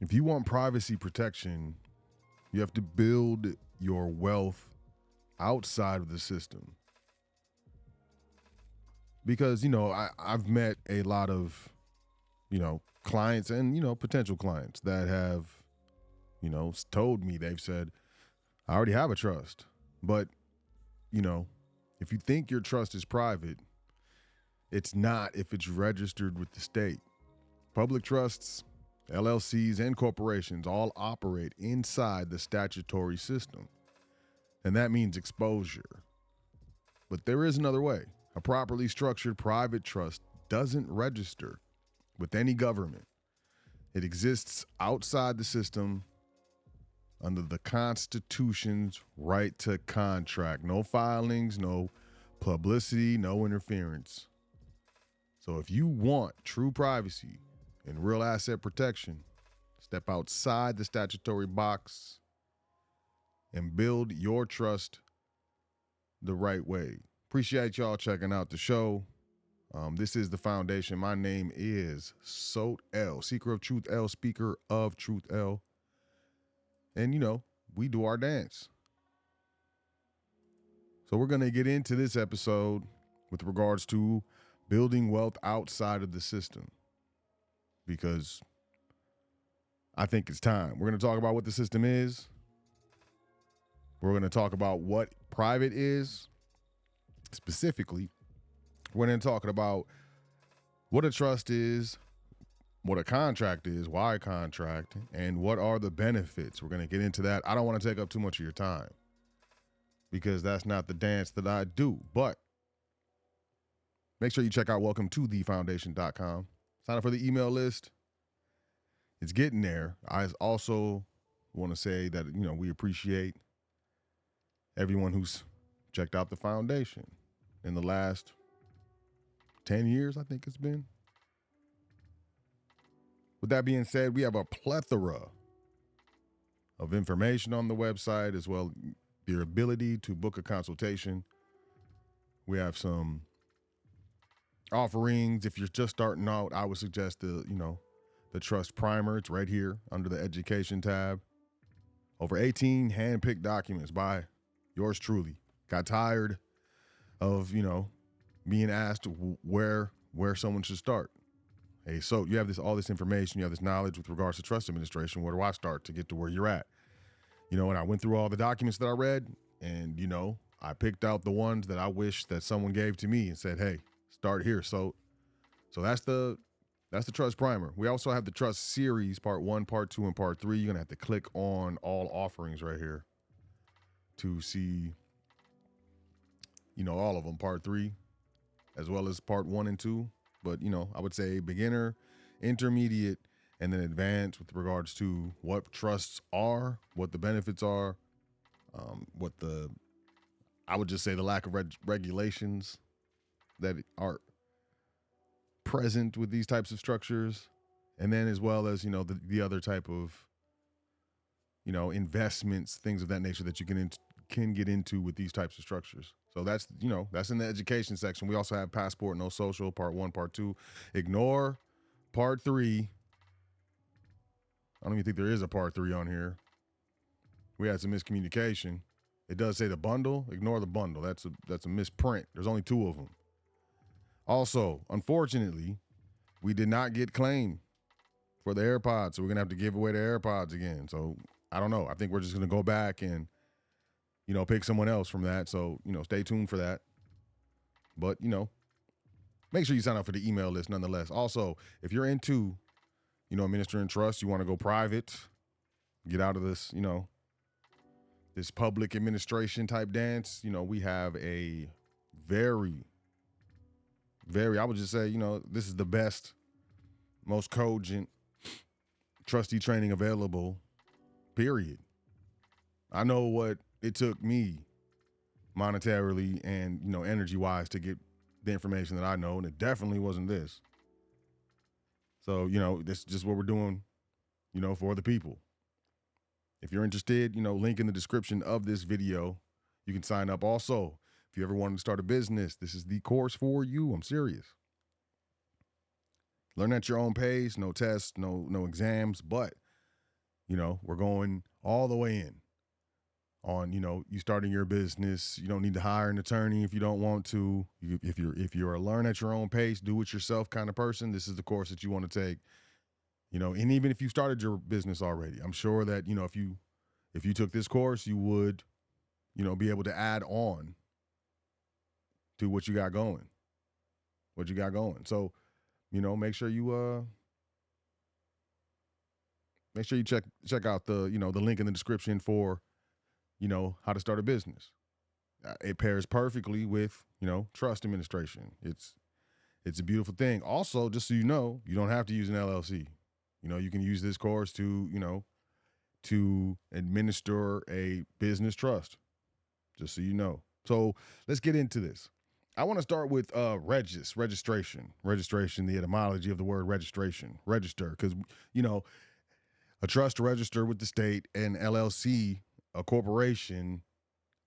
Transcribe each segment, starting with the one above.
If you want privacy protection, you have to build your wealth outside of the system. Because, I've met a lot of, clients and, potential clients that have, told me, they've said, I already have a trust. But, if you think your trust is private, it's not if it's registered with the state. Public trusts, LLCs, and corporations all operate inside the statutory system. And that means exposure. But there is another way. A properly structured private trust doesn't register with any government. It exists outside the system under the Constitution's right to contract. No filings, no publicity, no interference. So if you want true privacy and real asset protection, step outside the statutory box and build your trust the right way. Appreciate y'all checking out the show. This is The Foundation. My name is Sot L, Seeker of Truth L, Speaker of Truth L. And, we do our dance. So we're going to get into this episode with regards to building wealth outside of the system, because I think it's time. We're going to talk about what the system is. We're going to talk about what private is. Specifically, we're going to talk about what a trust is, what a contract is, why a contract, and what are the benefits. We're going to get into that. I don't want to take up too much of your time because that's not the dance that I do. But make sure you check out welcometothefoundation.com. Sign up for the email list. It's getting there. I also want to say that, we appreciate everyone who's checked out the foundation in the last 10 years, I think it's been. With that being said, we have a plethora of information on the website, as well as your ability to book a consultation. We have some offerings. If you're just starting out, I would suggest the Trust Primer. It's right here under the Education tab. Over 18 hand-picked documents by yours truly. Got tired of, being asked where someone should start. Hey, so you have all this information, you have this knowledge with regards to trust administration. Where do I start to get to where you're at? And I went through all the documents that I read, and, I picked out the ones that I wish that someone gave to me and said, hey, start here. So that's the Trust Primer. We also have the Trust Series, Part 1, Part 2, and Part 3. You're going to have to click on all offerings right here to see, all of them, Part 3, as well as Part 1 and 2. But, I would say beginner, intermediate, and then advanced with regards to what trusts are, what the benefits are, I would just say the lack of regulations that are present with these types of structures. And then as well as, the other type of, investments, things of that nature that you can get into with these types of structures. So that's in the education section. We also have Passport, No Social, Part 1, Part 2. Ignore Part 3. I don't even think there is a Part 3 on here. We had some miscommunication. It does say the bundle. Ignore the bundle. That's a misprint. There's only 2 of them. Also, unfortunately, we did not get claim for the AirPods, so we're going to have to give away the AirPods again. So I don't know. I think we're just going to go back and pick someone else from that. So, stay tuned for that. But, make sure you sign up for the email list nonetheless. Also, if you're into, administering trust, you want to go private, get out of this, this public administration type dance, we have a very, I would just say, this is the best, most cogent trustee training available, period. I know what it took me monetarily and, energy-wise to get the information that I know, and it definitely wasn't this. So, this is just what we're doing, for the people. If you're interested, link in the description of this video. You can sign up. Also, if you ever want to start a business, this is the course for you. I'm serious. Learn at your own pace, no tests, no exams, but We're going all the way in on, you starting your business. You don't need to hire an attorney if you don't want to. If you're a learn at your own pace, do it yourself kind of person, this is the course that you want to take. And even if you started your business already, I'm sure that, if you took this course, you would, be able to add on to what you got going. So, make sure you check out the link in the description for, how to start a business. It pairs perfectly with, trust administration. It's a beautiful thing. Also, just so you don't have to use an LLC. You can use this course to administer a business trust. Just so you know. So let's get into this. I want to start with registration, the etymology of the word registration, register, because a trust to register with the state, an LLC, a corporation,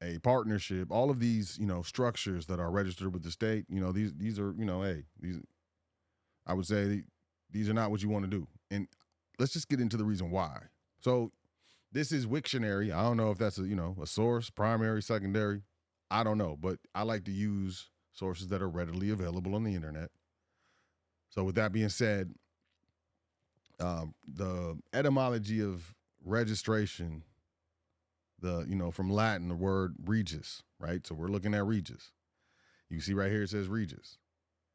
a partnership, all of these structures that are registered with the state. These are these, I would say these are not what you want to do. And let's just get into the reason why. So this is Wiktionary. I don't know if that's a source, primary, secondary. I don't know, but I like to use sources that are readily available on the internet. So with that being said, the etymology of registration, from Latin, the word regis, right? So we're looking at regis. You see right here, it says regis,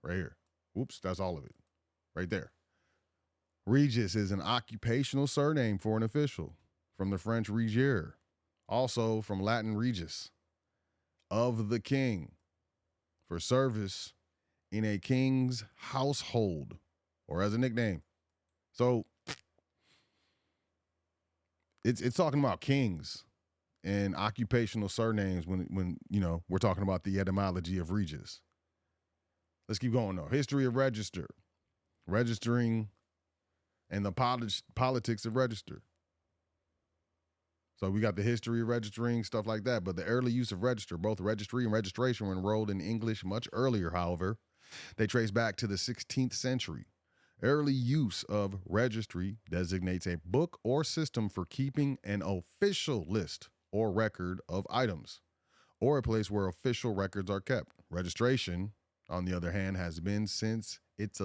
right here. Whoops, that's all of it, right there. Regis is an occupational surname for an official, from the French regier, also from Latin regis, of the king, for service in a king's household or as a nickname. So it's talking about kings and occupational surnames when we're talking about the etymology of regis. Let's keep going though. History of registering, and the politics of register. So we got the history of registering, stuff like that. But the early use of register, both registry and registration, were enrolled in English much earlier, however. They trace back to the 16th century. Early use of registry designates a book or system for keeping an official list or record of items, or a place where official records are kept. Registration, on the other hand, has been, since its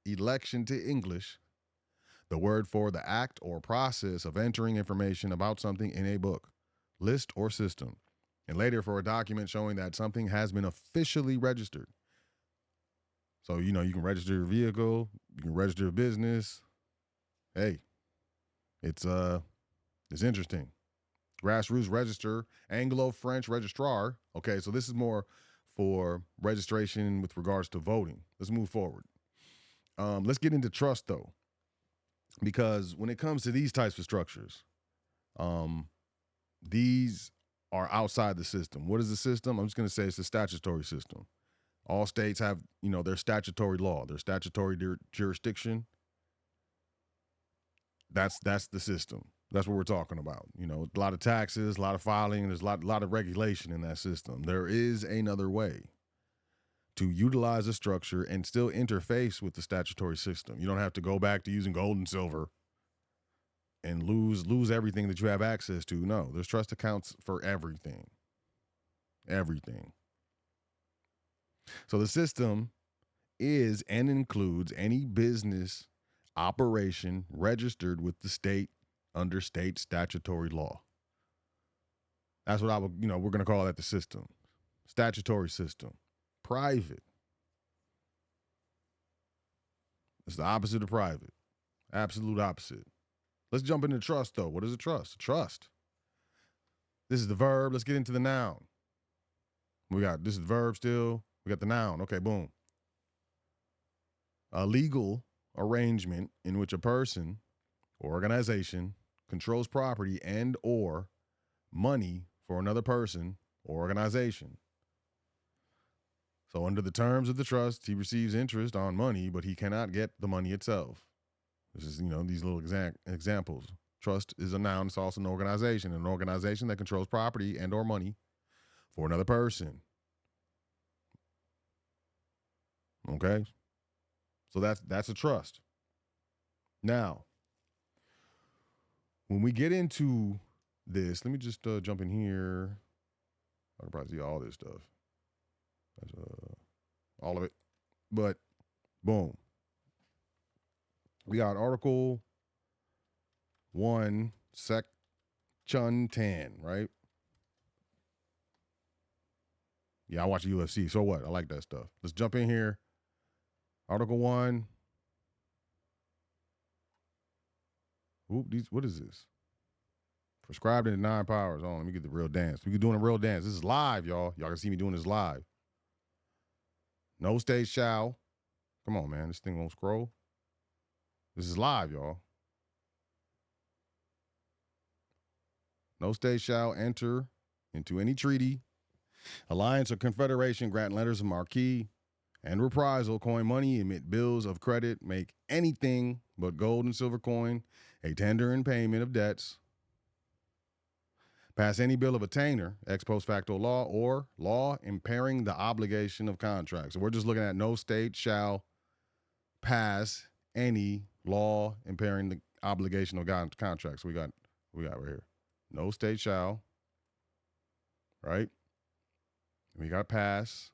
election to English, the word for the act or process of entering information about something in a book, list, or system, and later for a document showing that something has been officially registered. So, you can register your vehicle, you can register a business. Hey, it's interesting. Grassroots register, Anglo-French registrar. Okay, so this is more for registration with regards to voting. Let's move forward. Let's get into trust though, because when it comes to these types of structures, these are outside the system. What is the system? I'm just going to say it's the statutory system. All states have, their statutory law, their statutory jurisdiction. That's the system. That's what we're talking about. A lot of taxes, a lot of filing, there's a lot of regulation in that system. There is another way to utilize a structure and still interface with the statutory system. You don't have to go back to using gold and silver and lose everything that you have access to. No, there's trust accounts for everything. Everything. So the system is and includes any business operation registered with the state under state statutory law. That's what we're going to call that the system. Statutory system. Private. It's the opposite of private. Absolute opposite. Let's jump into trust though. What is a trust? Trust. This is the verb. Let's get into the noun. This is the verb still. We got the noun. Okay, boom. A legal arrangement in which a person or organization controls property and or money for another person or organization. So under the terms of the trust, he receives interest on money, but he cannot get the money itself. This is, these little examples. Trust is a noun. It's also an organization that controls property and or money for another person. Okay? So that's a trust. Now, when we get into this, let me just jump in here. I can probably see all this stuff. That's, all of it. But boom. We got Article 1, Section 10, right? Yeah, I watch the UFC. So what? I like that stuff. Let's jump in here. Article 1. What is this? Prescribed in 9 powers. Oh, let me get the real dance. We can doing a real dance. This is live, y'all. Y'all can see me doing this live. No state shall. Come on, man. This thing won't scroll. This is live, y'all. No state shall enter into any treaty, alliance, or confederation, grant letters of marque and reprisal, coin money, emit bills of credit, make anything but gold and silver coin a tender in payment of debts, pass any bill of attainder, ex post facto law, or law impairing the obligation of contracts. So we're just looking at no state shall pass any law impairing the obligation of contracts. We got right here. No state shall, right? We got pass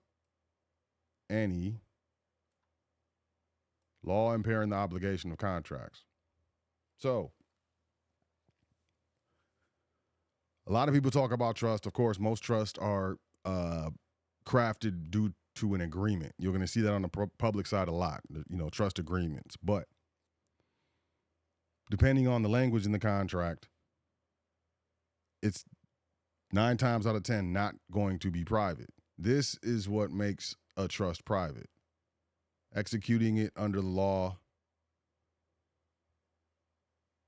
any law impairing the obligation of contracts. So, a lot of people talk about trust. Of course, most trusts are crafted due to an agreement. You're going to see that on the public side a lot, trust agreements. But depending on the language in the contract, it's 9 times out of 10 not going to be private. This is what makes a trust private. Executing it under the law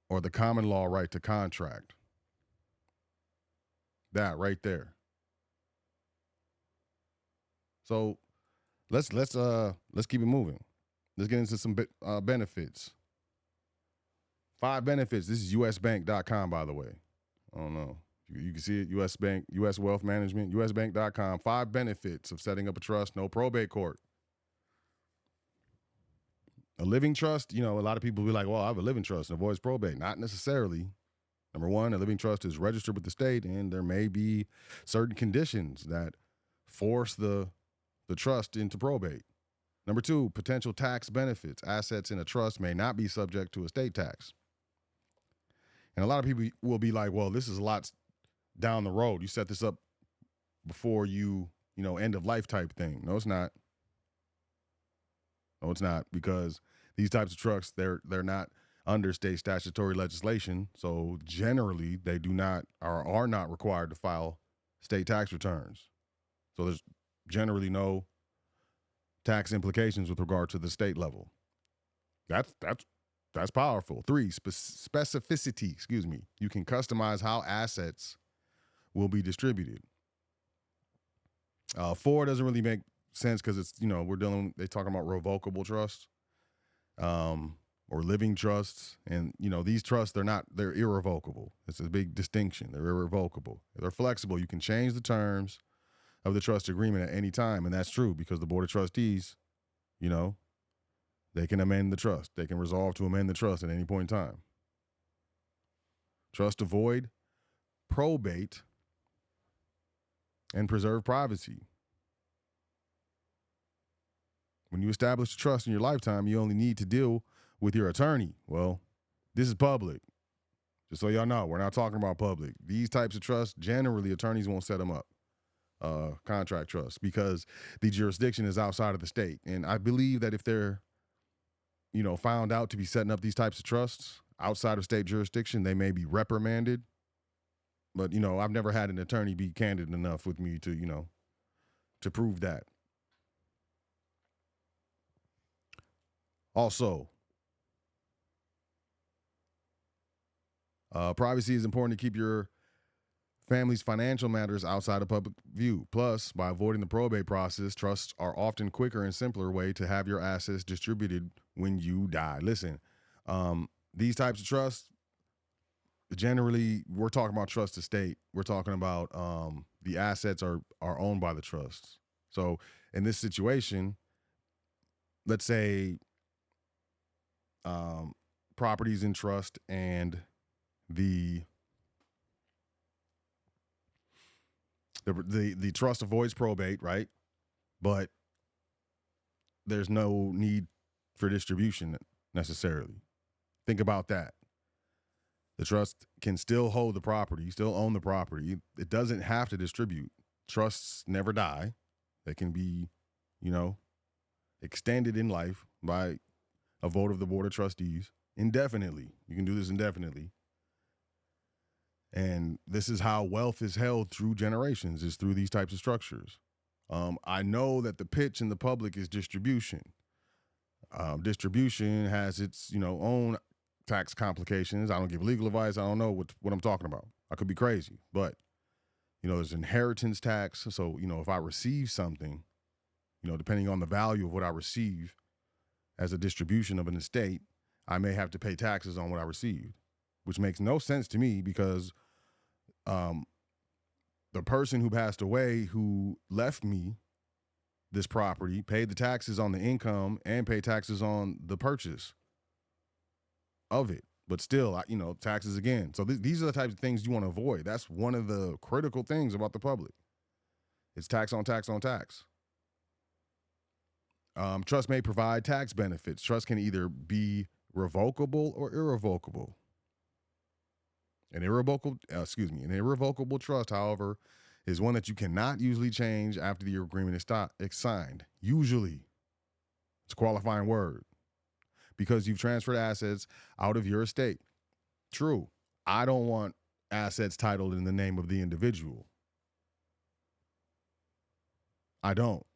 or the common law right to contract. That right there. So let's keep it moving. Let's get into some benefits. 5 benefits. This is usbank.com, by the way. I don't know. You can see it, US Bank, US Wealth Management, usbank.com. 5 benefits of setting up a trust, no probate court. A living trust, a lot of people be like, well, I have a living trust and avoids probate. Not necessarily. Number 1, a living trust is registered with the state, and there may be certain conditions that force the trust into probate. Number 2, potential tax benefits. Assets in a trust may not be subject to estate tax. And a lot of people will be like, well, this is a lot down the road. You set this up before you end of life type thing. No, it's not. No, it's not, because these types of trusts, they're not under state statutory legislation. So generally they do not or are not required to file state tax returns. So there's generally no tax implications with regard to the state level. That's powerful. 3, specificity. You can customize how assets will be distributed. 4 doesn't really make sense because it's, they're talking about revocable trusts or living trusts. And, these trusts, they're irrevocable. It's a big distinction. They're irrevocable. They're flexible. You can change the terms of the trust agreement at any time. And that's true because the Board of Trustees, they can amend the trust. They can resolve to amend the trust at any point in time. Trust avoid probate and preserve privacy. When you establish a trust in your lifetime, you only need to deal with your attorney. Well, this is public. Just so y'all know, we're not talking about public. These types of trusts, generally, attorneys won't set them up. Contract trusts, because the jurisdiction is outside of the state. And I believe that if they're, found out to be setting up these types of trusts outside of state jurisdiction, they may be reprimanded. But, I've never had an attorney be candid enough with me to prove that. Also, privacy is important to keep your family's financial matters outside of public view. Plus, by avoiding the probate process, trusts are often quicker and simpler way to have your assets distributed when you die. Listen, these types of trusts, generally, we're talking about trust estate. We're talking about the assets are owned by the trusts. So in this situation, let's say properties in trust and the the trust avoids probate, right? But there's no need for distribution necessarily. Think about that. The trust can still hold the property, still own the property. It doesn't have to distribute. Trusts never die. They can be, you know, extended in life by a vote of the board of trustees indefinitely. You can do this indefinitely. And this is how wealth is held through generations, is through these types of structures. I know that the pitch in the public is distribution. Distribution has its, own tax complications. I don't give legal advice. I don't know what I'm talking about. I could be crazy, but there's inheritance tax. So, if I receive something, depending on the value of what I receive as a distribution of an estate, I may have to pay taxes on what I received, which makes no sense to me because the person who passed away who left me this property paid the taxes on the income and paid taxes on the purchase of it. But still, taxes again. So these are the types of things you want to avoid. That's one of the critical things about the public. It's tax on tax on tax. Trust may provide tax benefits. Trust can either be revocable or irrevocable. An irrevocable trust, however, is one that you cannot usually change after the agreement is signed. Usually. It's a qualifying word. Because you've transferred assets out of your estate. True. I don't want assets titled in the name of the individual. I don't.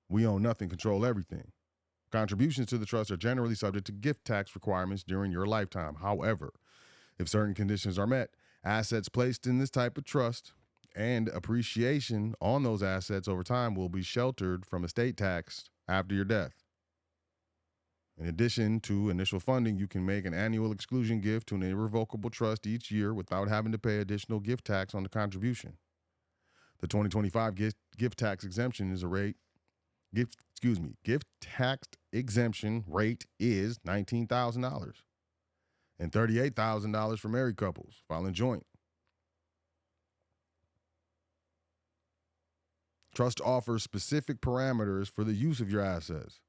We own nothing, control everything. Contributions to the trust are generally subject to gift tax requirements during your lifetime. However, if certain conditions are met, assets placed in this type of trust and appreciation on those assets over time will be sheltered from estate tax after your death. In addition to initial funding, you can make an annual exclusion gift to an irrevocable trust each year without having to pay additional gift tax on the contribution. The 2025 gift tax exemption is gift tax exemption rate is $19,000 and $38,000 for married couples filing joint. Trust offers specific parameters for the use of your assets.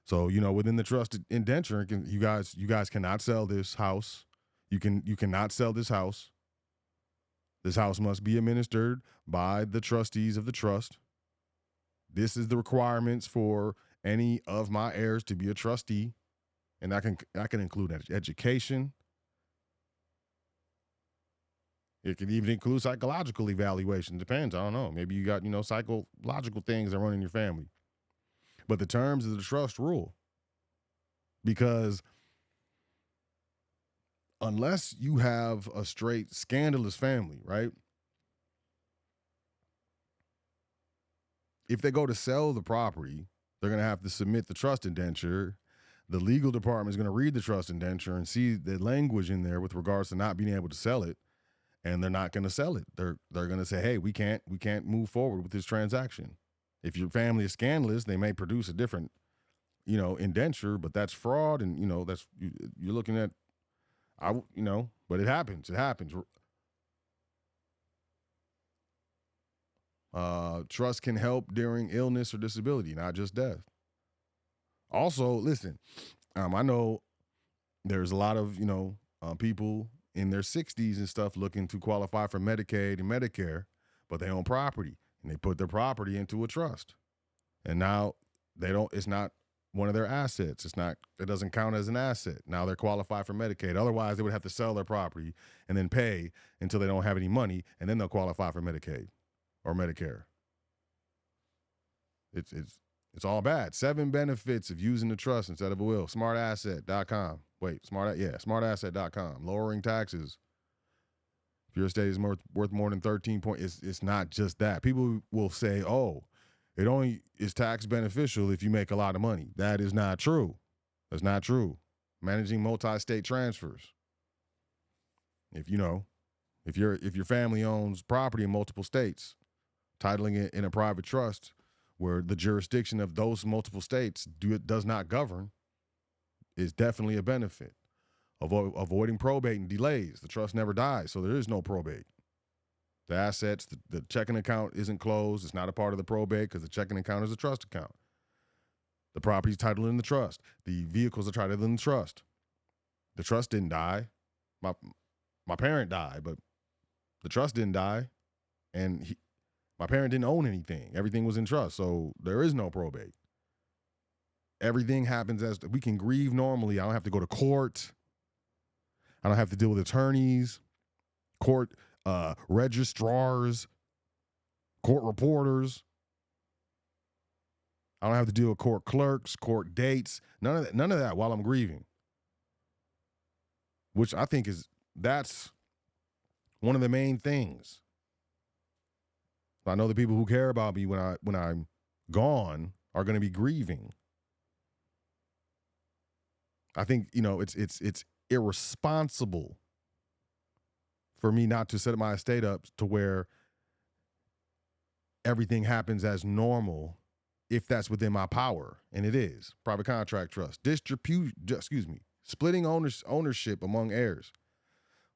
So, within the trust indenture, you guys cannot sell this house. You cannot sell this house. This house must be administered by the trustees of the trust. This is the requirements for any of my heirs to be a trustee, and I can include education. It can even include psychological evaluation. Depends. I don't know. Maybe you got psychological things that run in your family. But the terms of the trust rule, because unless you have a straight scandalous family, right? If they go to sell the property, they're going to have to submit the trust indenture. The legal department is going to read the trust indenture and see the language in there with regards to not being able to sell it, and they're not going to sell it. They're going to say, "Hey, we can't move forward with this transaction." If your family is scandalous, they may produce a different, indenture, but that's fraud, and you're looking at, but it happens. It happens. Trust can help during illness or disability, not just death. Also, listen, I know there's a lot of, people in their 60s and stuff looking to qualify for Medicaid and Medicare, but they own property and they put their property into a trust. And now it's not one of their assets. It doesn't count as an asset. Now they're qualified for Medicaid. Otherwise, they would have to sell their property and then pay until they don't have any money, and then they'll qualify for Medicaid or Medicare. It's all bad. 7 benefits of using the trust instead of a will. Smartasset.com. Smartasset.com. Lowering taxes. If your estate is worth more than 13 points, it's not just that. People will say, "Oh, it only is tax beneficial if you make a lot of money." That is not true. That's not true. Managing multi-state transfers. If your family owns property in multiple states, titling it in a private trust where the jurisdiction of those multiple states does not govern is definitely a benefit. avoiding probate and delays. The trust never dies, so there is no probate. The assets, the checking account isn't closed. It's not a part of the probate because the checking account is a trust account. The property's titled in the trust. The vehicles are titled in the trust. The trust didn't die. My parent died, but the trust didn't die, and my parent didn't own anything. Everything was in trust, so there is no probate. Everything happens as we can grieve normally. I don't have to go to court. I don't have to deal with attorneys, court registrars, court reporters. I don't have to deal with court clerks, court dates, none of that while I'm grieving. Which I think that's one of the main things. I know the people who care about me when I'm gone are going to be grieving. I think, it's irresponsible for me not to set my estate up to where everything happens as normal if that's within my power, and it is. Private contract trust, splitting ownership among heirs.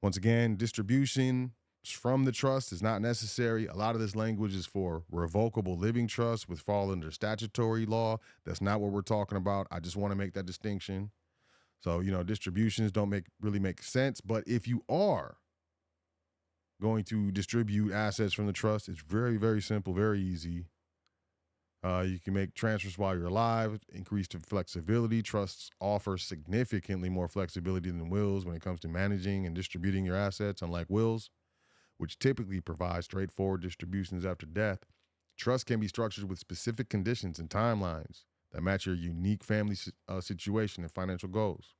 Once again, distribution from the trust is not necessary. A lot of this language is for revocable living trusts, which fall under statutory law. That's not what we're talking about. I just want to make that distinction. So, distributions don't really make sense. But if you are going to distribute assets from the trust, it's very, very simple, very easy. You can make transfers while you're alive, increase the flexibility. Trusts offer significantly more flexibility than wills when it comes to managing and distributing your assets, unlike wills, which typically provide straightforward distributions after death. Trust can be structured with specific conditions and timelines that match your unique family situation and financial goals.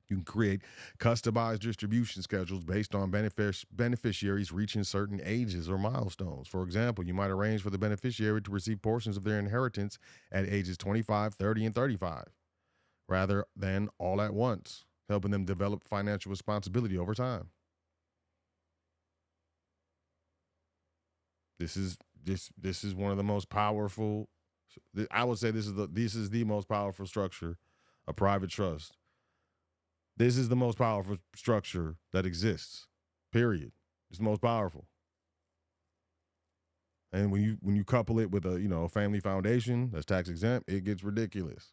You can create customized distribution schedules based on beneficiaries reaching certain ages or milestones. For example, you might arrange for the beneficiary to receive portions of their inheritance at ages 25, 30, and 35, rather than all at once, helping them develop financial responsibility over time. This is one of the most powerful. I would say this is the most powerful structure, a private trust. This is the most powerful structure that exists. Period. It's the most powerful. And when you couple it with a family foundation that's tax exempt, it gets ridiculous.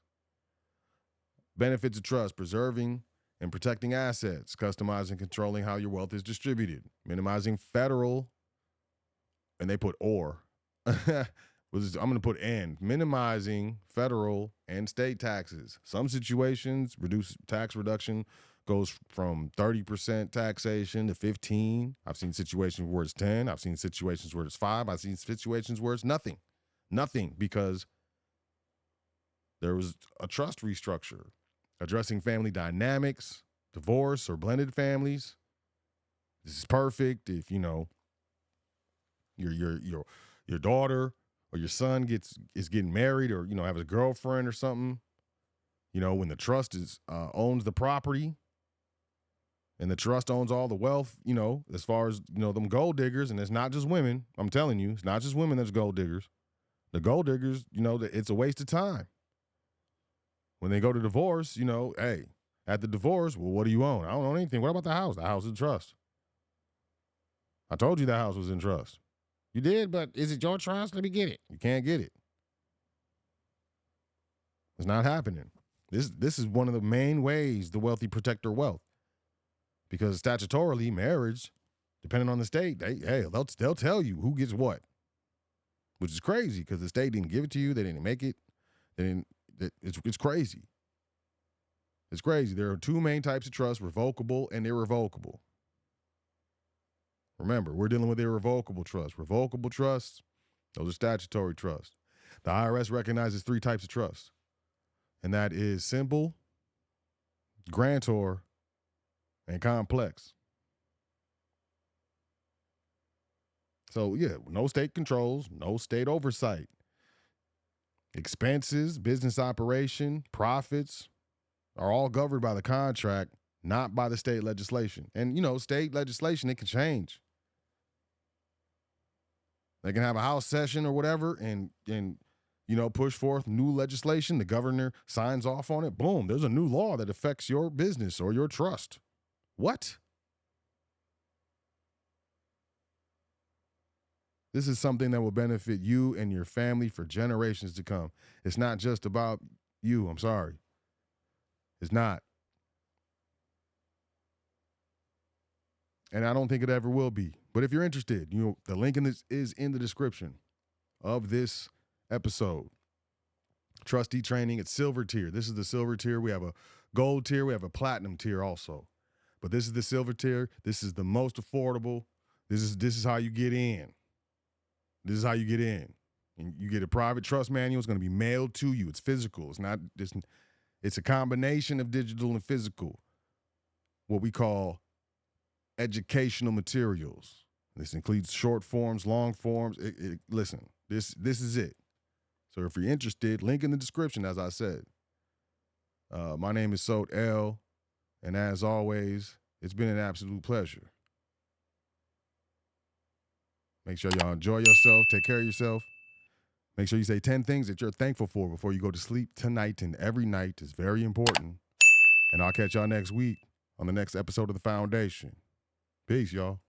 Benefits of trust: preserving and protecting assets, customizing and controlling how your wealth is distributed, minimizing federal, and they put or. I'm going to put and. Minimizing federal and state taxes. Some situations, tax reduction goes from 30% taxation to 15%. I've seen situations where it's 10%. I've seen situations where it's 5%. I've seen situations where it's nothing. Nothing, because there was a trust restructure addressing family dynamics, divorce or blended families. This is perfect if, your daughter or your son is getting married, or have a girlfriend or something. When the trust owns the property, and the trust owns all the wealth. As far as them gold diggers, and it's not just women. I'm telling you, it's not just women that's gold diggers. The gold diggers, it's a waste of time. When they go to divorce, hey, at the divorce, well, what do you own? I don't own anything. What about the house? The house is in trust. I told you that house was in trust. You did, but is it your trust? Let me get it. You can't get it. It's not happening. This is one of the main ways the wealthy protect their wealth. Because statutorily, marriage, depending on the state, they'll tell you who gets what. Which is crazy, because the state didn't give it to you. They didn't make it. It's crazy. It's crazy. There are two main types of trust: revocable and irrevocable. Remember, we're dealing with irrevocable trust. Revocable trusts, those are statutory trusts. The IRS recognizes three types of trust, and that is simple, grantor, and complex. So, no state controls, no state oversight. Expenses, business operation, profits are all governed by the contract, not by the state legislation. And, state legislation, it can change. They can have a house session or whatever, and push forth new legislation. The governor signs off on it. Boom, there's a new law that affects your business or your trust. What? This is something that will benefit you and your family for generations to come. It's not just about you. I'm sorry. It's not. And I don't think it ever will be. But if you're interested, the link in this is in the description of this episode. Trustee training, it's silver tier. This is the silver tier. We have a gold tier. We have a platinum tier also. But this is the silver tier. This is the most affordable. This is how you get in. This is how you get in. And you get a private trust manual. It's going to be mailed to you. It's physical. It's a combination of digital and physical. What we call educational materials. This includes short forms, long forms. Listen, this is it. So if you're interested, link in the description, as I said. My name is Sot L, and as always, it's been an absolute pleasure. Make sure y'all enjoy yourself. Take care of yourself. Make sure you say 10 things that you're thankful for before you go to sleep tonight and every night. It's very important. And I'll catch y'all next week on the next episode of The Foundation. Peace, y'all.